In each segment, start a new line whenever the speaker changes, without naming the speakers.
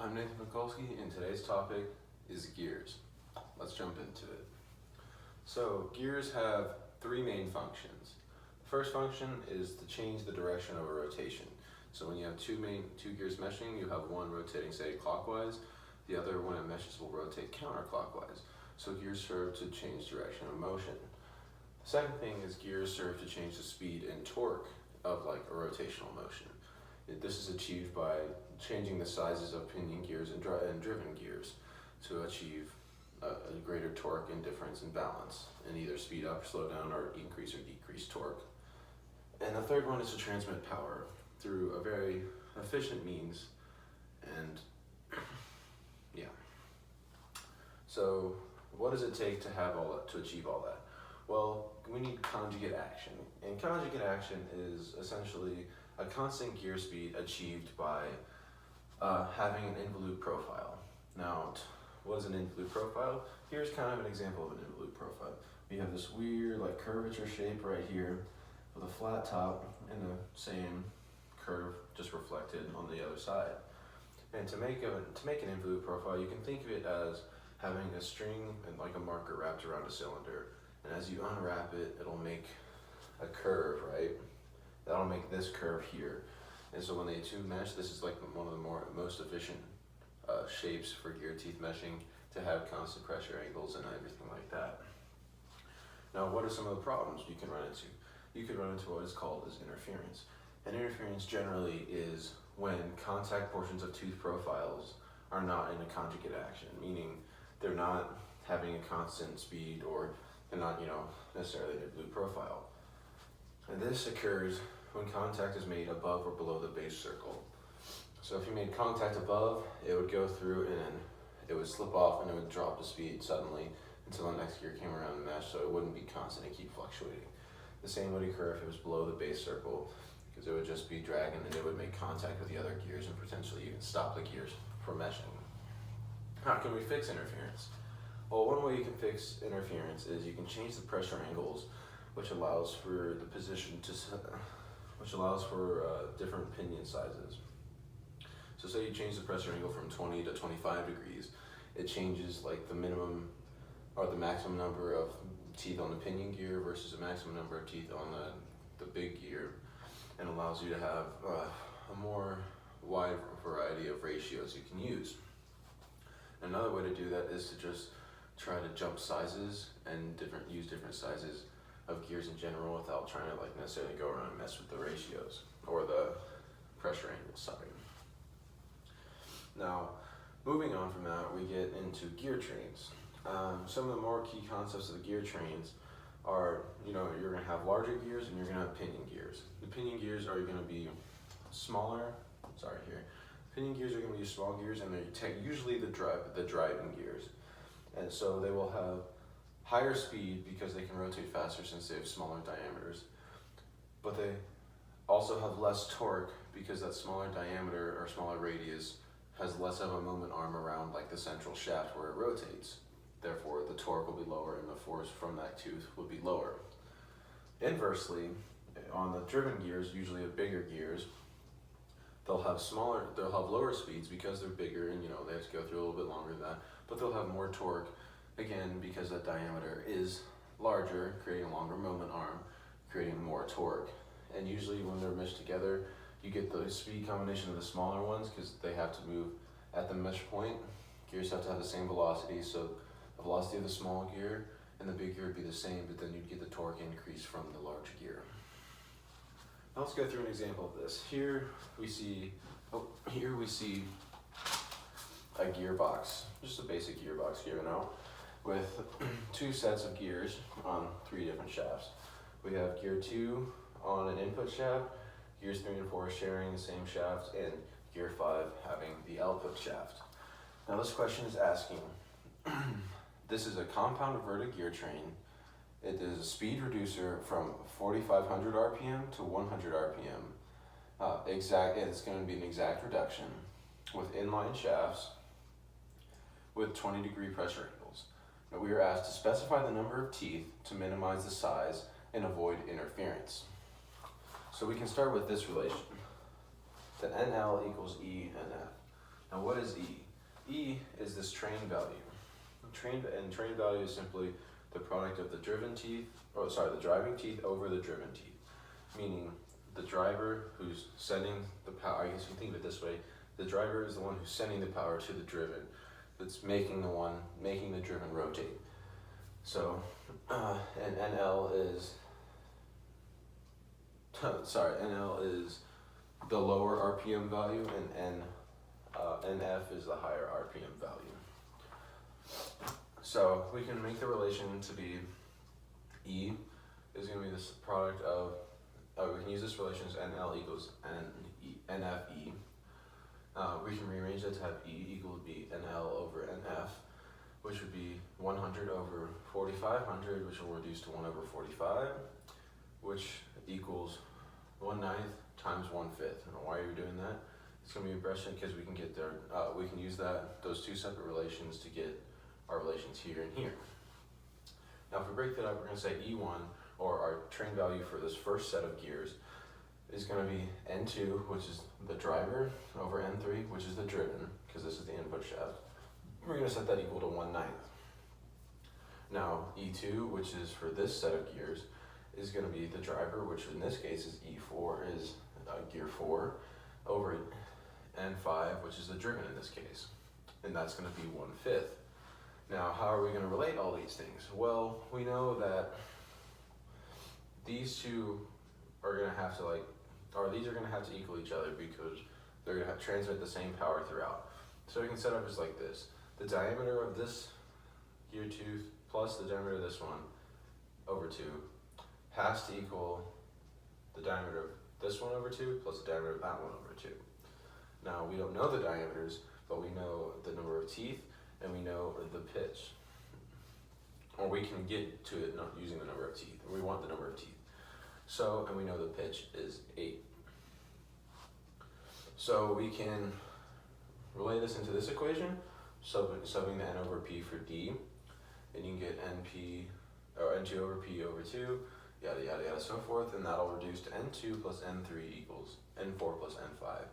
I'm Nathan Mikulski, and today's topic is gears. Let's jump into it. So, gears have three main functions. The first function is to change the direction of a rotation. So when you have two gears meshing, you have one rotating, say, clockwise. The other, when it meshes, will rotate counterclockwise. So gears serve to change direction of motion. The second thing is gears serve to change the speed and torque of like a rotational motion. This is achieved by changing the sizes of pinion gears and driven gears to achieve a greater torque and difference in balance, and either speed up, slow down, or increase or decrease torque. And the third one is to transmit power through a very efficient means, and yeah. So what does it take to have all that, to achieve all that? Well, we need conjugate action, and conjugate action is essentially a constant gear speed achieved by having an involute profile. Now, what is an involute profile? Here's kind of an example of an involute profile. We have this weird like curvature shape right here with a flat top and the same curve just reflected on the other side. And to make an involute profile, you can think of it as having a string and like a marker wrapped around a cylinder. And as you unwrap it, it'll make a curve, right? That'll make this curve here. And so when they two mesh, this is like one of the most efficient shapes for gear teeth meshing to have constant pressure angles and everything like that. Now, what are some of the problems you can run into? You could run into what is called as interference. And interference generally is when contact portions of tooth profiles are not in a conjugate action, meaning they're not having a constant speed, or they're not, necessarily in a blue profile. And this occurs when contact is made above or below the base circle. So if you made contact above, it would go through and it would slip off and it would drop the speed suddenly until the next gear came around and meshed, so it wouldn't be constant and keep fluctuating. The same would occur if it was below the base circle, because it would just be dragging and it would make contact with the other gears and potentially even stop the gears from meshing. How can we fix interference? Well, one way you can fix interference is you can change the pressure angles, which allows for the position different pinion sizes. So say you change the pressure angle from 20 to 25 degrees, it changes like the minimum or the maximum number of teeth on the pinion gear versus the maximum number of teeth on the big gear, and allows you to have a more wide variety of ratios you can use. Another way to do that is to just try to jump sizes and use different sizes of gears in general without trying to like necessarily go around and mess with the ratios or the pressure angles, sorry. Now, moving on from that, we get into gear trains. Some of the more key concepts of the gear trains are, you're going to have larger gears and you're going to have pinion gears. The pinion gears are going to be Pinion gears are going to be small gears, and they're usually the driving gears. And so they will have higher speed because they can rotate faster since they have smaller diameters. But they also have less torque because that smaller diameter or smaller radius has less of a moment arm around like the central shaft where it rotates. Therefore, the torque will be lower and the force from that tooth will be lower. Inversely, on the driven gears, usually the bigger gears, they'll have lower speeds because they're bigger and they have to go through a little bit longer than that, but they'll have more torque, again, because that diameter is larger, creating a longer moment arm, creating more torque. And usually when they're meshed together, you get the speed combination of the smaller ones because they have to move at the mesh point. Gears have to have the same velocity, so the velocity of the small gear and the big gear would be the same, but then you'd get the torque increase from the large gear. Now let's go through an example of this. Here we see a gearbox, just a basic gearbox given out, with two sets of gears on 3 different shafts. We have gear 2 on an input shaft, gears 3 and 4 sharing the same shaft, and gear 5 having the output shaft. Now this question is asking, this is a compound inverted gear train. It is a speed reducer from 4,500 RPM to 100 RPM. It's going to be an exact reduction with inline shafts with 20-degree pressure angles. Now we are asked to specify the number of teeth to minimize the size and avoid interference. So we can start with this relation, that NL equals E and F. Now what is E? E is this train value. Train value is simply the product of the driving teeth over the driven teeth. Meaning the driver who's sending the power, I guess you can think of it this way, the driver is the one who's sending the power to the driven, that's making the driven rotate. So, and NL is the lower RPM value, and NF is the higher RPM value. So we can make the relation to be E is going to be this product of, we can use this relation as NL equals NFE. We can rearrange that to have E equal to be NL over NF, which would be 100 over 4,500, which will reduce to 1 over 45, which equals 1/9 times 1/5. And why are we doing that? It's going to be impression because we can get there. We can use those two separate relations to get our relations here and here. Now, if we break that up, we're going to say E1, or our train value for this first set of gears, is going to be N2, which is the driver, over N3, which is the driven, because this is the input shaft. We're going to set that equal to 1/9. Now, E2, which is for this set of gears, is going to be the driver, which in this case is E4, is gear 4, over N5, which is the driven in this case. And that's going to be 1/5. Now, how are we going to relate all these things? Well, we know that these two are going to have to these are going to have to equal each other because they're going to transmit the same power throughout. So we can set up as like this. The diameter of this gear tooth plus the diameter of this one over 2 has to equal the diameter of this one over 2 plus the diameter of that one over 2. Now, we don't know the diameters, but we know the number of teeth and we know the pitch. Or we can get to it not using the number of teeth. We want the number of teeth. So, and we know the pitch is 8. So we can relay this into this equation, subbing the N over P for D, and you can get NP, or N2 over P over 2, yada yada yada, so forth, and that'll reduce to N2 plus N3 equals N4 plus N5,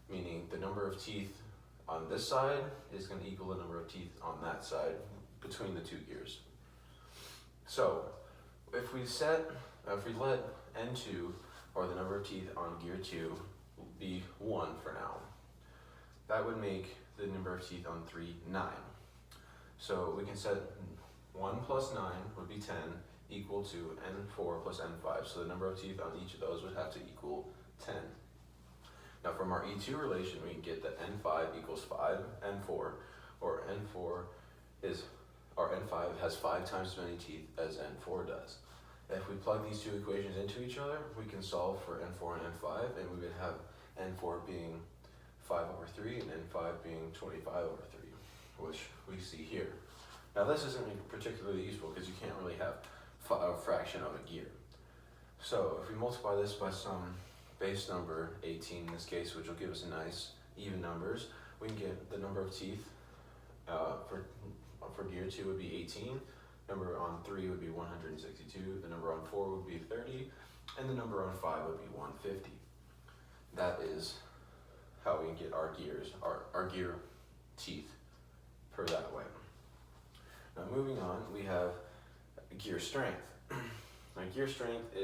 meaning the number of teeth on this side is going to equal the number of teeth on that side between the two gears. So, if we let N2, or the number of teeth on gear 2, be 1 for now, that would make the number of teeth on 3, 9. So we can set 1 plus 9 would be 10, equal to N4 plus N5. So the number of teeth on each of those would have to equal 10. Now from our E2 relation, we can get that N5 equals 5, N4, or N5 has 5 times as many teeth as N4 does. If we plug these two equations into each other, we can solve for N4 and N5, and we would have N4 being 5 over 3 and N5 being 25 over 3, which we see here. Now this isn't particularly useful because you can't really have a fraction of a gear. So if we multiply this by some base number, 18 in this case, which will give us a nice even numbers, we can get the number of teeth for gear 2 would be 18, number on 3 would be 162, the number on 4 would be 30, and the number on 5 would be 150. That is how we can get our gears, our gear teeth per that way. Now moving on, we have gear strength. Now gear strength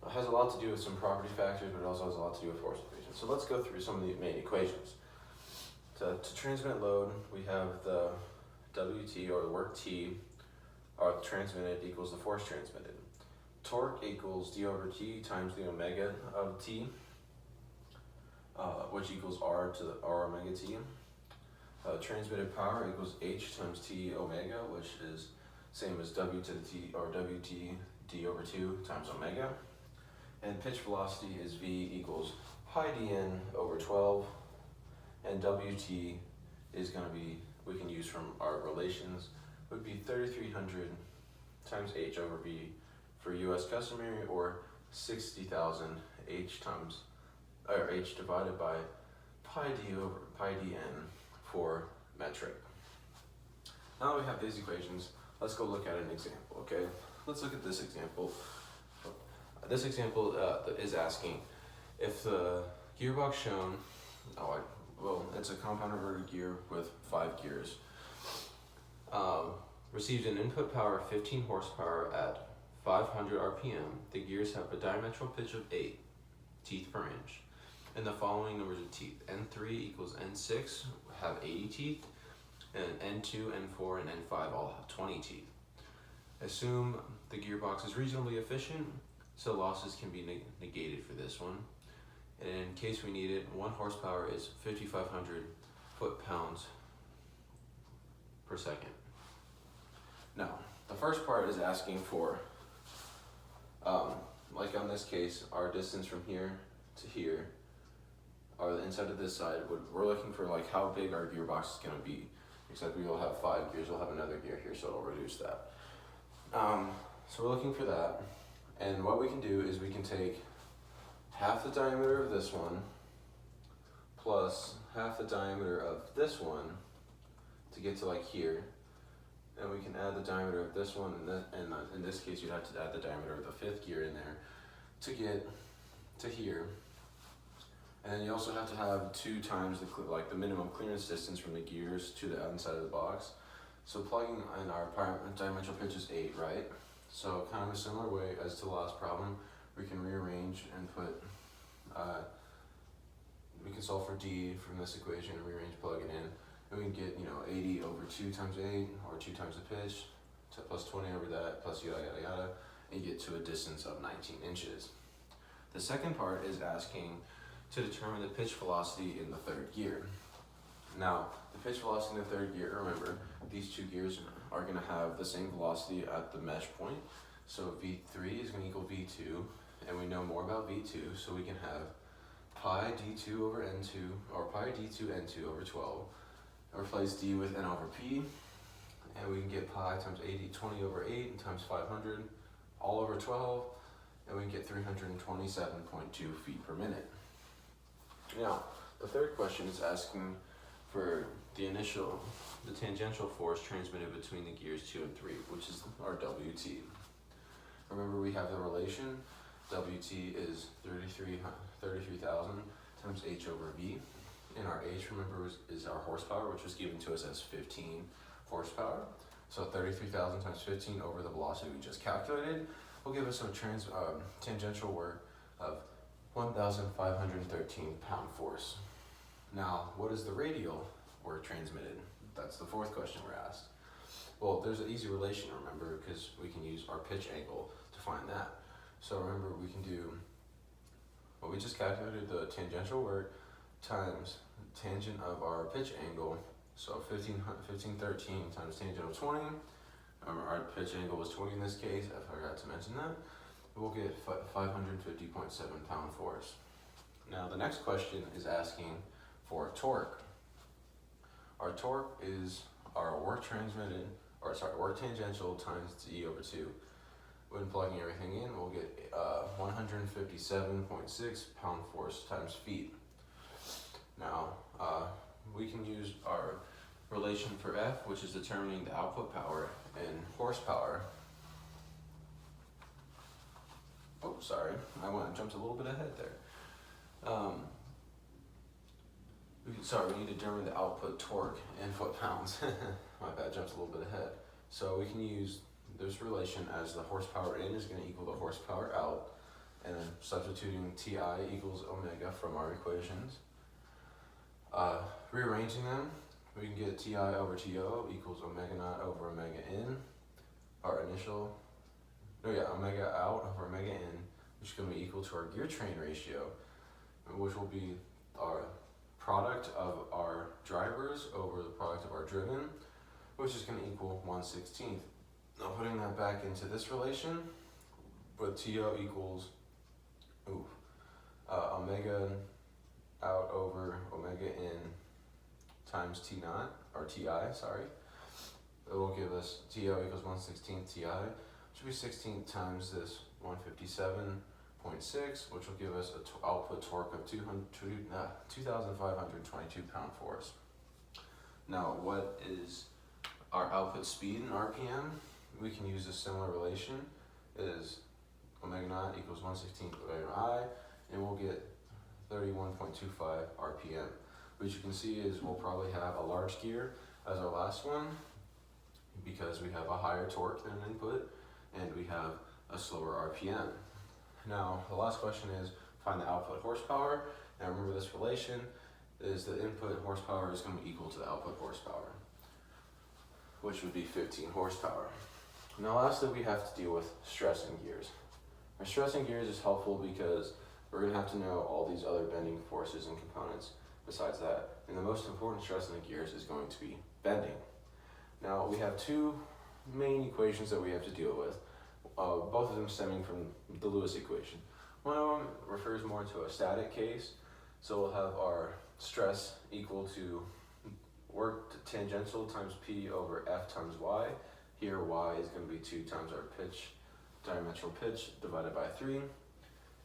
has a lot to do with some property factors, but it also has a lot to do with force equations. So let's go through some of the main equations. To transmit load, we have the WT, or the work T, or transmitted equals the force transmitted. Torque equals D over T times the omega of T, which equals R to the R omega T. Transmitted power equals H times T omega, which is same as W to the T, or WT D over 2 times omega. And pitch velocity is V equals pi dN over 12, and WT is going to be, we can use from our relations, would be 3,300 times H over V for US customary, or 60,000 H divided by pi D over pi dN for metric. Now that we have these equations, let's go look at an example, okay? Let's look at this example. This example is asking if the gearbox shown, well, it's a compound inverted gear with 5 gears. Received an input power of 15 horsepower at 500 RPM. The gears have a diametral pitch of 8 teeth per inch. And the following numbers of teeth: N3 equals N6 have 80 teeth, and N2, N4, and N5 all have 20 teeth. Assume the gearbox is reasonably efficient, so losses can be negated for this one. And in case we need it, 1 horsepower is 5,500 foot-pounds per second. Now, the first part is asking for, like on this case, our distance from here to here, or the inside of this side. We're looking for like how big our gearbox is going to be. Except we will have 5 gears, we'll have another gear here, so it'll reduce that. So we're looking for that, and what we can do is we can take half the diameter of this one plus half the diameter of this one to get to like here, and we can add the diameter of this one, and in this case you'd have to add the diameter of the 5th gear in there to get to here. And then you also have to have 2 times the minimum clearance distance from the gears to the inside of the box. So plugging in our diametral pitch is 8, right? So kind of a similar way as to the last problem, we can rearrange and put, we can solve for D from this equation and rearrange, plug it in. And we can get, 80 over 2 times 8, or 2 times the pitch, plus 20 over that, plus yada yada yada, and you get to a distance of 19 inches. The second part is asking to determine the pitch velocity in the 3rd gear. Now, the pitch velocity in the 3rd gear, remember, these 2 gears are going to have the same velocity at the mesh point. So V3 is going to equal V2, and we know more about V2, so we can have pi D2 over N2, or pi D2 N2 over 12. Replace D with N over P, and we can get pi times 20 over 8 times 500, all over 12, and we can get 327.2 feet per minute. Now, the third question is asking for the tangential force transmitted between the gears 2 and 3, which is our WT. Remember, we have the relation, WT is 33,000 times H over V, and our H, remember, is our horsepower, which was given to us as 15 horsepower. So 33,000 times 15 over the velocity we just calculated will give us a tangential work of 1,513 pound force. Now, what is the radial work transmitted? That's the 4th question we're asked. Well, there's an easy relation, remember, because we can use our pitch angle to find that. So remember, we can do what we just calculated, the tangential work times tangent of our pitch angle. So 1513 times tangent of 20. Our pitch angle was 20 in this case, I forgot to mention that. We'll get 550.7 pound force. Now the next question is asking for torque. Our torque is our work tangential times D over 2. When plugging everything in, we'll get 157.6 pound force times feet. Now we can use our relation for F, which is determining the output power in horsepower. Oh, sorry, I jumped a little bit ahead there. We need to determine the output torque in foot-pounds. My bad, jumped a little bit ahead. So we can use this relation as the horsepower in is going to equal the horsepower out, and then substituting TI equals omega from our equations. Rearranging them, we can get TI over TO equals omega naught over omega in, omega out over omega in, which is going to be equal to our gear train ratio, which will be our product of our drivers over the product of our driven, which is going to equal 1/16. Now putting that back into this relation, with TO equals omega out over omega in times T naught, or TI, sorry. It will give us TO equals 1/16 TI, which will be 16 times this 157.6, which will give us an output torque of 2,522 pound force. Now, what is our output speed in RPM? We can use a similar relation. It is omega naught equals 1/16 omega I, and we'll get 31.25 RPM. What you can see is we'll probably have a large gear as our last one because we have a higher torque than input and we have a slower RPM. Now, the last question is find the output horsepower. Now remember this relation is the input horsepower is going to be equal to the output horsepower, which would be 15 horsepower. Now lastly, we have to deal with stress in gears. Our stress in gears is helpful because we're going to have to know all these other bending forces and components besides that. And the most important stress in the gears is going to be bending. Now we have two main equations that we have to deal with, both of them stemming from the Lewis equation. One of them refers more to a static case, so we'll have our stress equal to work tangential times P over F times Y. Here Y is going to be 2 times our diametral pitch divided by 3.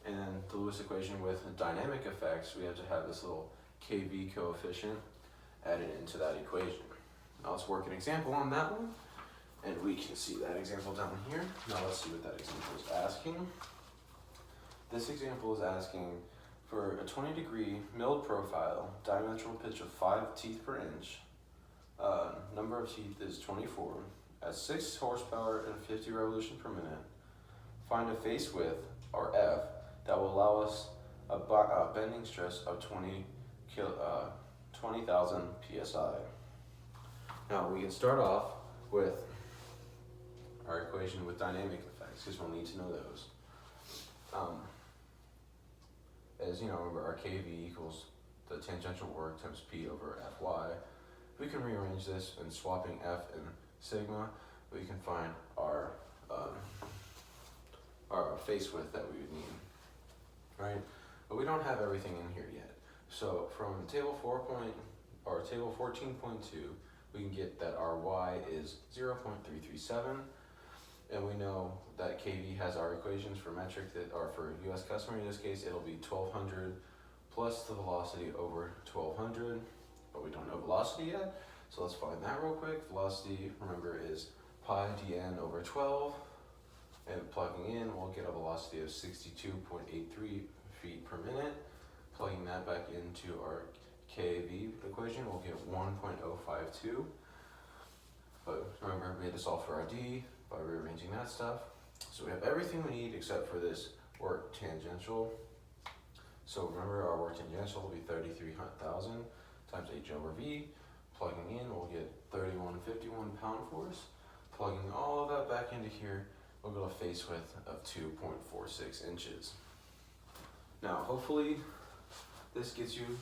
And then the Lewis equation with dynamic effects, we have to have this little kV coefficient added into that equation. Now let's work an example on that one, and we can see that example down here. Now let's see what that example is asking. This example is asking for a 20-degree milled profile, diametral pitch of 5 teeth per inch. Number of teeth is 24. At 6 horsepower and 50 revolutions per minute. Find a face width, or F, that will allow us a bending stress of 20,000 psi. Now we can start off with our equation with dynamic effects because we'll need to know those. As you know, remember our kV equals the tangential work times P over Fy. We can rearrange this and swapping F and sigma, we can find our face width that we would need, right? But we don't have everything in here yet. So from table 14.2, we can get that our Y is 0.337, and we know that kV has our equations for metric that are for US customer. In this case, it'll be 1200 plus the velocity over 1200, but we don't know velocity yet. So let's find that real quick. Velocity, remember, is pi dn over 12, and plugging in, we'll get a velocity of 62.83 feet per minute. Plugging that back into our kV equation, we'll get 1.052. But remember, we made this all for our D by rearranging that stuff. So we have everything we need except for this work tangential. So remember, our work tangential will be 33,000 times H over V. Plugging in, we'll get 3151 pound force. Plugging all of that back into here, we'll get a face width of 2.46 inches. Now, hopefully, this gets you